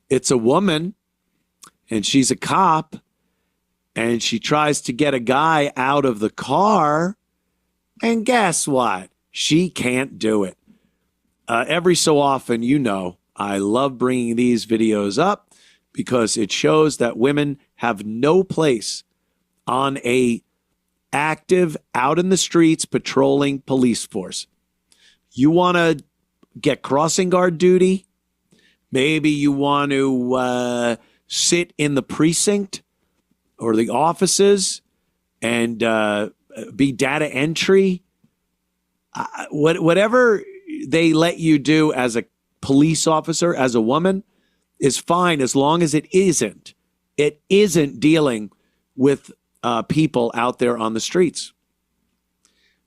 it's a woman and she's a cop and she tries to get a guy out of the car. And guess what? She can't do it. Every so often, I love bringing these videos up because it shows that women have no place on a active, out in the streets, patrolling police force. You want to get crossing guard duty? Maybe you want to sit in the precinct or the offices and be data entry. Whatever they let you do as a police officer, as a woman, is fine as long as it isn't dealing with people out there on the streets.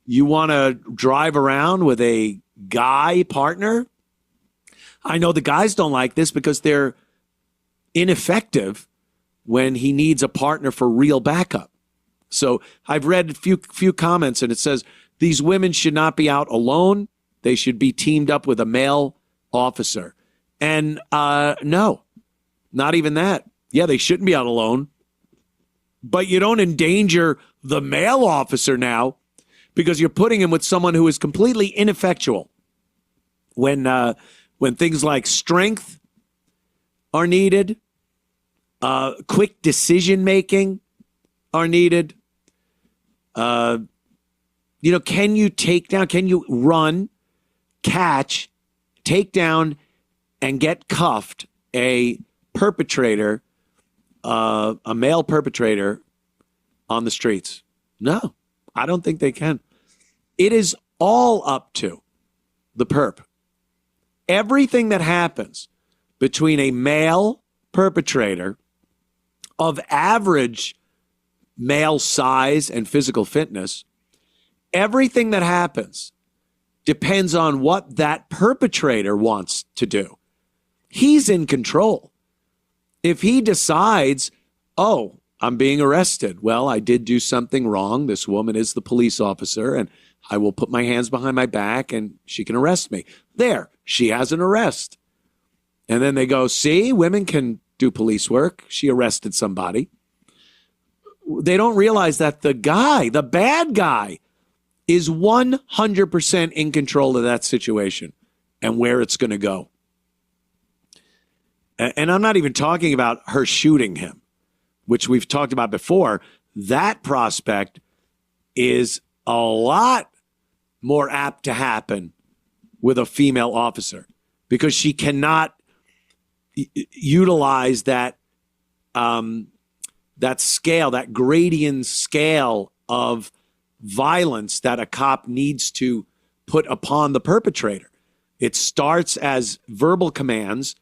You want to drive around with a guy partner? I know the guys don't like this because they're ineffective when he needs a partner for real backup. So I've read a few comments and it says these women should not be out alone. They should be teamed up with a male officer. And no, not even that. Yeah, they shouldn't be out alone. But you don't endanger the male officer now because you're putting him with someone who is completely ineffectual. When things like strength are needed, quick decision making are needed. Can you take down? Can you run, catch, take down, and get cuffed a perpetrator? A male perpetrator on the streets? No, I don't think they can. It is all up to the perp. Everything that happens between a male perpetrator of average male size and physical fitness, everything that happens depends on what that perpetrator wants to do. He's in control. If he decides, oh, I'm being arrested. Well, I did do something wrong. This woman is the police officer, and I will put my hands behind my back, and she can arrest me. There, she has an arrest. And then they go, see, women can do police work. She arrested somebody. They don't realize that the guy, the bad guy, is 100% in control of that situation and where it's going to go. And I'm not even talking about her shooting him, which we've talked about before. That prospect is a lot more apt to happen with a female officer because she cannot utilize that scale, that gradient scale of violence that a cop needs to put upon the perpetrator. It starts as verbal commands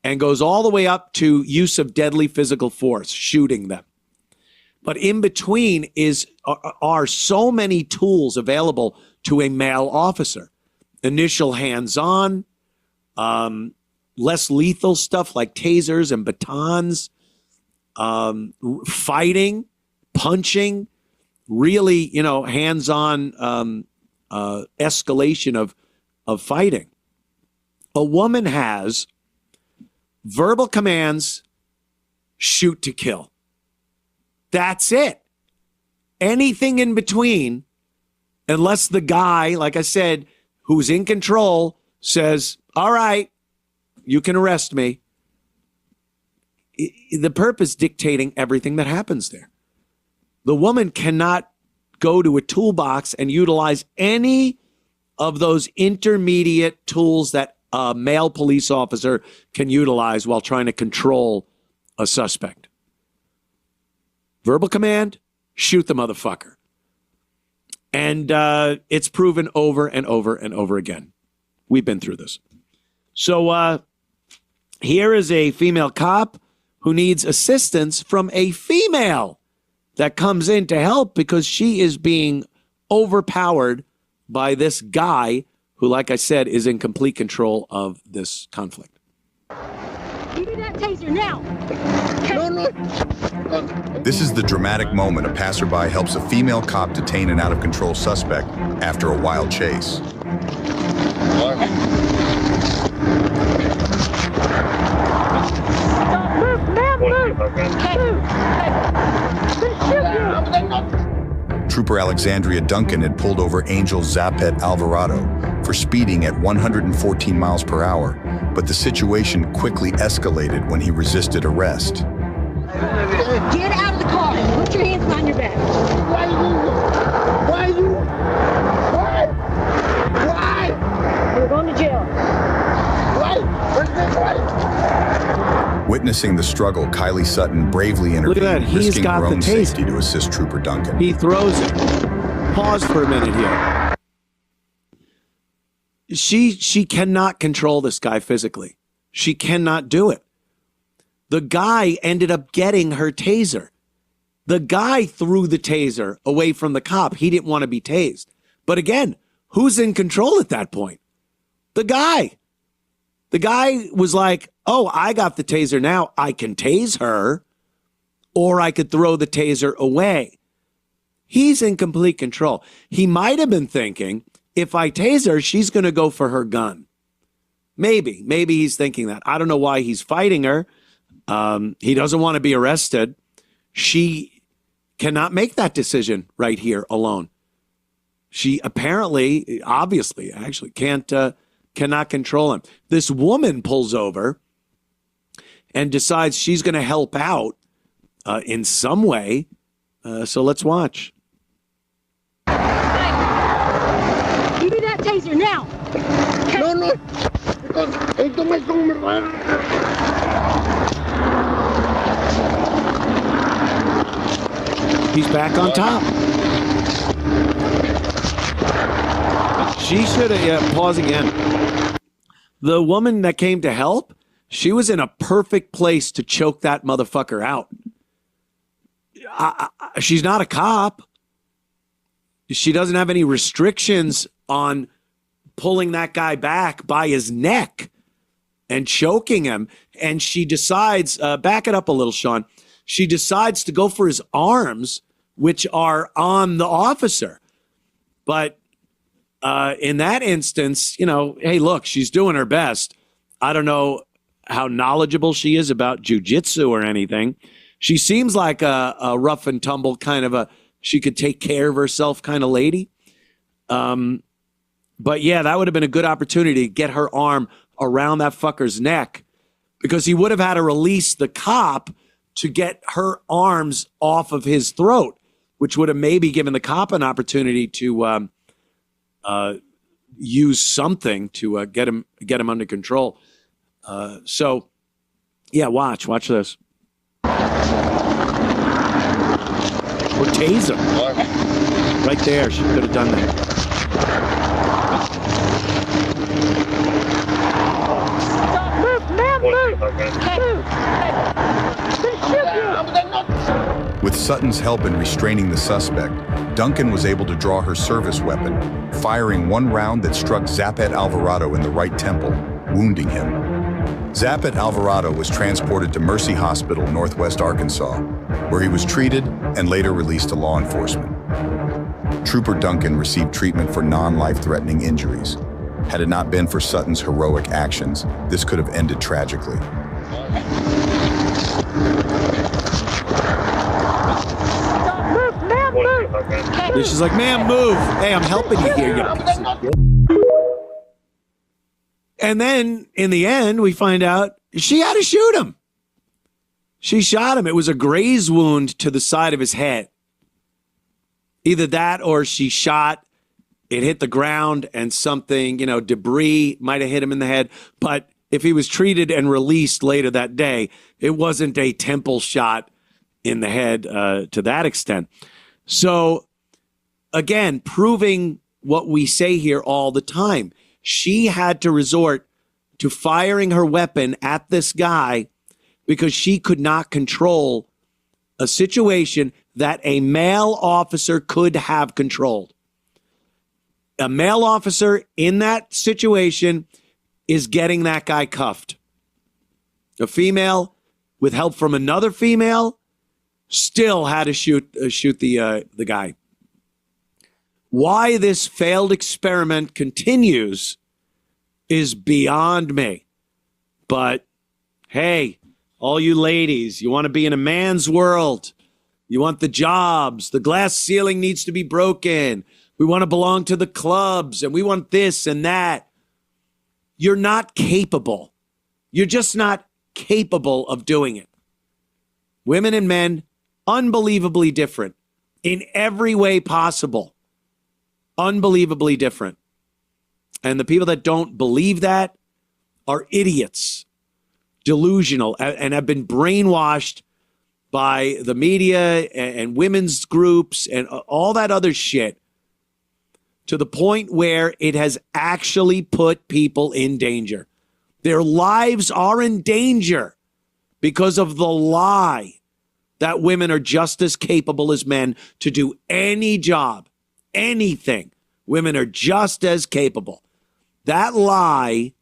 and goes all the way up to use of deadly physical force, shooting them. But in between are so many tools available to a male officer. Initial hands-on, less lethal stuff like tasers and batons, fighting, punching, really, hands-on escalation of fighting. A woman has verbal commands, shoot to kill. That's it. Anything in between, unless the guy, like I said, who's in control says, all right, you can arrest me. The perp is dictating everything that happens there. The woman cannot go to a toolbox and utilize any of those intermediate tools that a male police officer can utilize while trying to control a suspect. Verbal command, shoot the motherfucker. And it's proven over and over and over again. We've been through this. So here is a female cop who needs assistance from a female that comes in to help because she is being overpowered by this guy who, like I said, is in complete control of this conflict. Give me that taser now. This is the dramatic moment a passerby helps a female cop detain an out-of-control suspect after a wild chase. Trooper Alexandria Duncan had pulled over Angel Zapet Alvarado for speeding at 114 miles per hour, but the situation quickly escalated when he resisted arrest. Get out of the car. Put your hands behind your back. Why? You're going to jail. Witnessing the struggle, Kylie Sutton bravely Look at that. intervened, He's risking got her the own taser. safety to assist Trooper Duncan. He throws it. Pause for a minute here. She cannot control this guy physically. She cannot do it. The guy ended up getting her taser. The guy threw the taser away from the cop. He didn't want to be tased. But again, who's in control at that point? The guy. The guy was like, oh, I got the taser now. I can tase her, or I could throw the taser away. He's in complete control. He might have been thinking, if I tase her, she's going to go for her gun. Maybe he's thinking that. I don't know why he's fighting her. He doesn't want to be arrested. She cannot make that decision right here alone. She obviously, cannot control him. This woman pulls over and decides she's going to help out in some way. So let's watch. Give me that taser now. No. Esto me conviene. He's back on top. She should have, pause again. The woman that came to help, she was in a perfect place to choke that motherfucker out. She's not a cop. She doesn't have any restrictions on pulling that guy back by his neck and choking him. And she decides, back it up a little, Sean. She decides to go for his arms, which are on the officer. But in that instance, hey, look, she's doing her best. I don't know how knowledgeable she is about jujitsu or anything. She seems like a rough and tumble kind of she could take care of herself kind of lady. But yeah, that would have been a good opportunity to get her arm around that fucker's neck, because he would have had to release the cop to get her arms off of his throat, which would have maybe given the cop an opportunity to use something to get him under control. So yeah, watch this. Or taser. Right there. She could have done that. With Sutton's help in restraining the suspect, Duncan was able to draw her service weapon, firing one round that struck Zapet Alvarado in the right temple, wounding him. Zapet Alvarado was transported to Mercy Hospital, Northwest Arkansas, where he was treated and later released to law enforcement. Trooper Duncan received treatment for non-life-threatening injuries. Had it not been for Sutton's heroic actions, this could have ended tragically. She's like, ma'am, move. Hey, I'm helping you here, you piece of shit. And then in the end, we find out she had to shoot him. She shot him. It was a graze wound to the side of his head. Either that or she shot, it hit the ground and something, debris might have hit him in the head. But if he was treated and released later that day, it wasn't a temple shot in the head to that extent. So again, proving what we say here all the time. She had to resort to firing her weapon at this guy because she could not control a situation that a male officer could have controlled. A male officer in that situation is getting that guy cuffed. A female, with help from another female, still had to shoot the guy. Why this failed experiment continues is beyond me. But hey, All you ladies, you want to be in a man's world. You want the jobs. The glass ceiling needs to be broken. We want to belong to the clubs, and we want this and that. You're not capable. You're just not capable of doing it. Women and men, unbelievably different in every way possible. Unbelievably different. And the people that don't believe that are idiots, delusional, and have been brainwashed by the media and women's groups and all that other shit to the point where it has actually put people in danger. Their lives are in danger because of the lie that women are just as capable as men to do any job, anything. Women are just as capable. That lie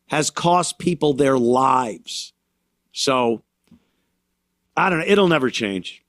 has cost people their lives. So, I don't know. It'll never change.